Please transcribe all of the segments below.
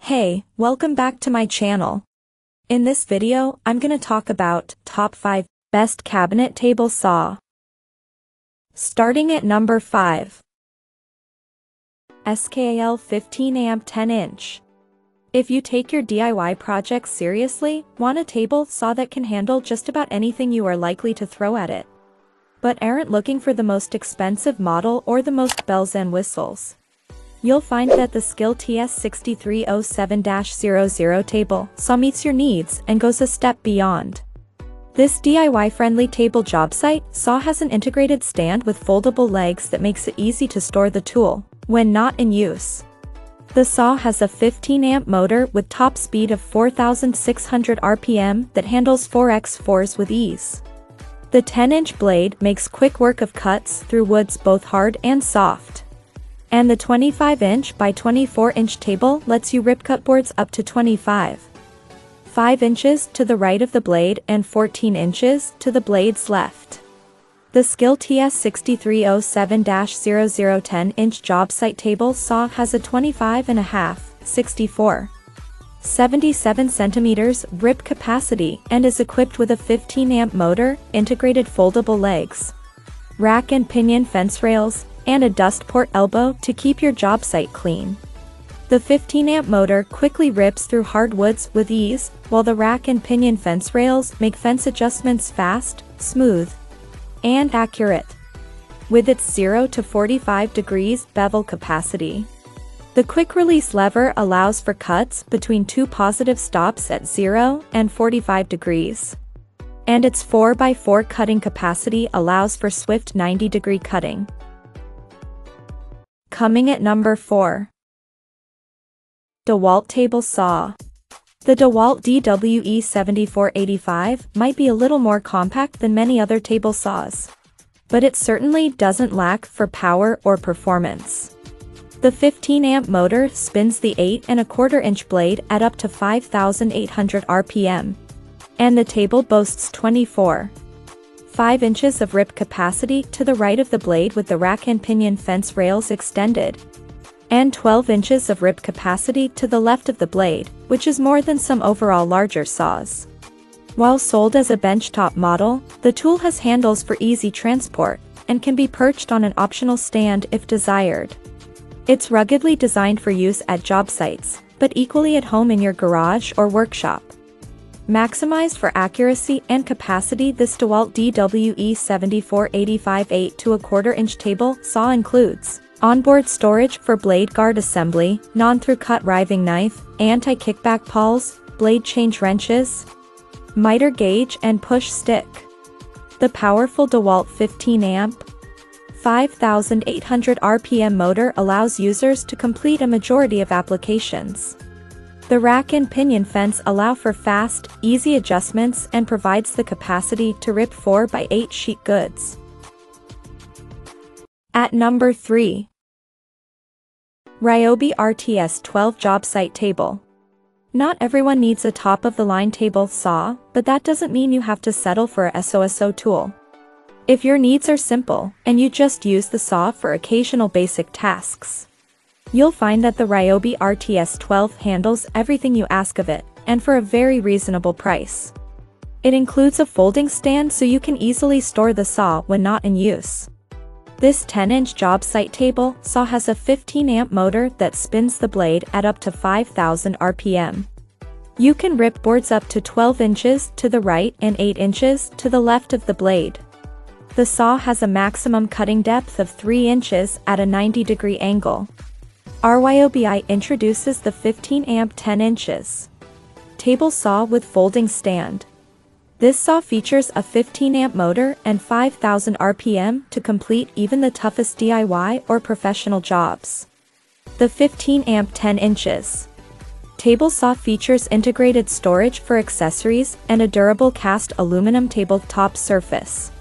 Hey, welcome back to my channel. In this video, I'm gonna talk about top 5 best cabinet table saw. Starting at number 5. SKAL 15A 10-inch. If you take your DIY projects seriously, want a table saw that can handle just about anything you are likely to throw at it, but aren't looking for the most expensive model or the most bells and whistles, you'll find that the SKIL TS6307-00 table saw meets your needs and goes a step beyond. This DIY-friendly table job site saw has an integrated stand with foldable legs that makes it easy to store the tool when not in use. The saw has a 15-amp motor with top speed of 4,600 RPM that handles 4x4s with ease. The 10-inch blade makes quick work of cuts through woods both hard and soft. And the 25-inch by 24-inch table lets you rip cut boards up to 5 inches to the right of the blade and 14 inches to the blade's left. The SKIL TS6307-00 10-inch job site table saw has a 25.5, 77 centimeters rip capacity and is equipped with a 15-amp motor, integrated foldable legs, rack and pinion fence rails, and a dust port elbow to keep your job site clean. The 15-amp motor quickly rips through hardwoods with ease, while the rack and pinion fence rails make fence adjustments fast, smooth, and accurate. With its 0 to 45 degrees bevel capacity, the quick-release lever allows for cuts between two positive stops at 0 and 45 degrees. And its 4x4 cutting capacity allows for swift 90-degree cutting. Coming at number 4. DeWalt Table Saw. The DeWalt DWE-7485 might be a little more compact than many other table saws, but it certainly doesn't lack for power or performance. The 15-amp motor spins the 8¼ blade at up to 5,800 RPM, and the table boasts 5 inches of rip capacity to the right of the blade with the rack and pinion fence rails extended, and 12 inches of rip capacity to the left of the blade, which is more than some overall larger saws. While sold as a benchtop model, the tool has handles for easy transport, and can be perched on an optional stand if desired. It's ruggedly designed for use at job sites, but equally at home in your garage or workshop. Maximized for accuracy and capacity, this DeWalt DWE-7485 8¼ table saw includes onboard storage for blade guard assembly, non-through-cut riving knife, anti-kickback pawls, blade change wrenches, miter gauge and push stick. The powerful DeWalt 15-amp, 5,800 RPM motor allows users to complete a majority of applications. The rack and pinion fence allow for fast, easy adjustments and provides the capacity to rip 4x8 sheet goods. At number 3. Ryobi RTS-12 Job Site Table. Not everyone needs a top-of-the-line table saw, but that doesn't mean you have to settle for a SOSO tool. If your needs are simple, and you just use the saw for occasional basic tasks, you'll find that the Ryobi RTS-12 handles everything you ask of it, and for a very reasonable price. It includes a folding stand so you can easily store the saw when not in use. This 10-inch job site table saw has a 15-amp motor that spins the blade at up to 5,000 RPM. You can rip boards up to 12 inches to the right and 8 inches to the left of the blade. The saw has a maximum cutting depth of 3 inches at a 90-degree angle. Ryobi introduces the 15-amp 10 inches table saw with folding stand. This saw features a 15-amp motor and 5,000 RPM to complete even the toughest DIY or professional jobs. The 15-amp 10 inches table saw features integrated storage for accessories and a durable cast aluminum tabletop surface.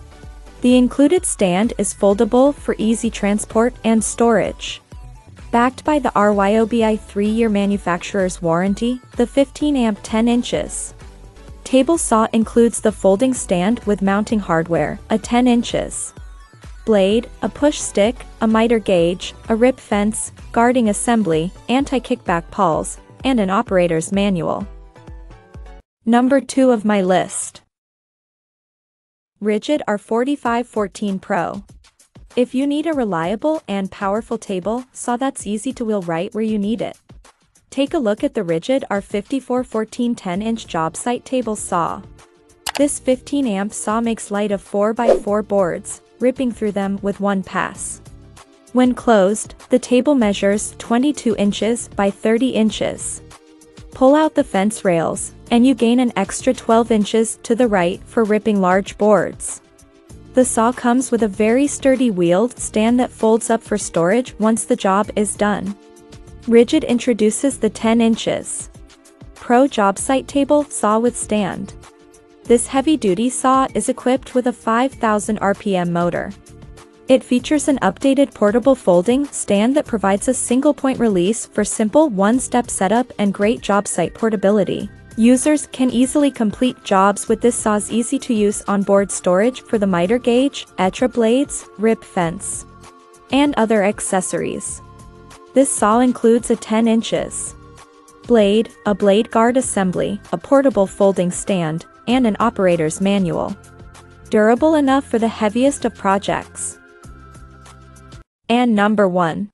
The included stand is foldable for easy transport and storage. Backed by the Ryobi 3-year manufacturer's warranty, the 15-amp 10 inches table saw includes the folding stand with mounting hardware, a 10 inches blade, a push stick, a miter gauge, a rip fence, guarding assembly, anti-kickback pawls, and an operator's manual. Number 2 of my list. Ridgid R4514 Pro. If you need a reliable and powerful table saw that's easy to wheel right where you need it, take a look at the Ridgid R5414 10-inch job site table saw. This 15-amp saw makes light of 4x4 boards, ripping through them with one pass. When closed, the table measures 22 inches by 30 inches. Pull out the fence rails, and you gain an extra 12 inches to the right for ripping large boards. The saw comes with a very sturdy wheeled stand that folds up for storage once the job is done. Ridgid introduces the 10 inches Pro job site table saw with stand. This heavy-duty saw is equipped with a 5,000 RPM motor. It features an updated portable folding stand that provides a single-point release for simple one-step setup and great job site portability. Users can easily complete jobs with this saw's easy-to-use onboard storage for the miter gauge, etra blades, rip fence, and other accessories. This saw includes a 10 inches blade, a blade guard assembly, a portable folding stand, and an operator's manual. Durable enough for the heaviest of projects. And number 1.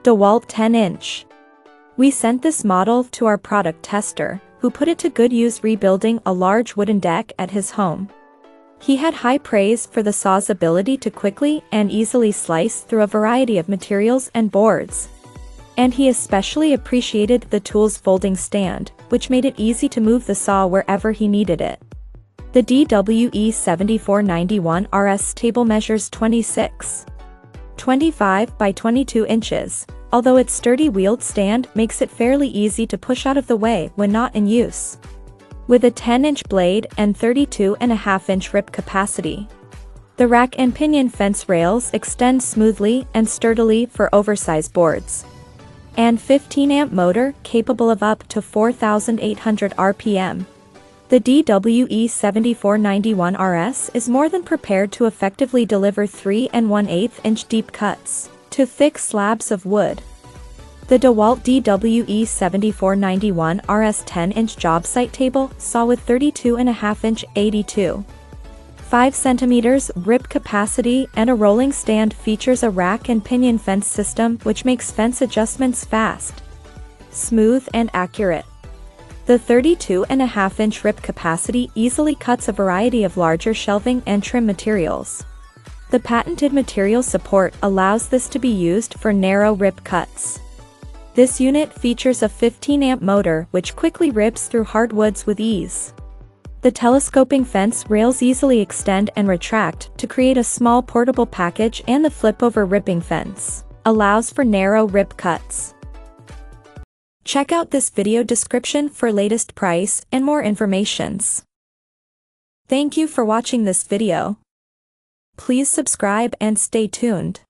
DeWalt 10-inch. We sent this model to our product tester, who put it to good use rebuilding a large wooden deck at his home. He had high praise for the saw's ability to quickly and easily slice through a variety of materials and boards. And he especially appreciated the tool's folding stand, which made it easy to move the saw wherever he needed it. The DWE7491 RS table measures 26.25 by 22 inches, although its sturdy wheeled stand makes it fairly easy to push out of the way when not in use. With a 10-inch blade and 32.5-inch rip capacity, the rack and pinion fence rails extend smoothly and sturdily for oversized boards. And 15-amp motor capable of up to 4,800 RPM. The DWE7491 RS is more than prepared to effectively deliver 3 1/8-inch deep cuts to thick slabs of wood. The DeWalt DWE7491 RS 10-inch job site table saw with 32.5-inch 82.5 cm rip capacity and a rolling stand features a rack and pinion fence system which makes fence adjustments fast, smooth and accurate. The 32.5-inch rip capacity easily cuts a variety of larger shelving and trim materials. The patented material support allows this to be used for narrow rip cuts. This unit features a 15-amp motor which quickly rips through hardwoods with ease. The telescoping fence rails easily extend and retract to create a small portable package, and the flip-over ripping fence allows for narrow rip cuts. Check out this video description for latest price and more informations. Thank you for watching this video. Please subscribe and stay tuned.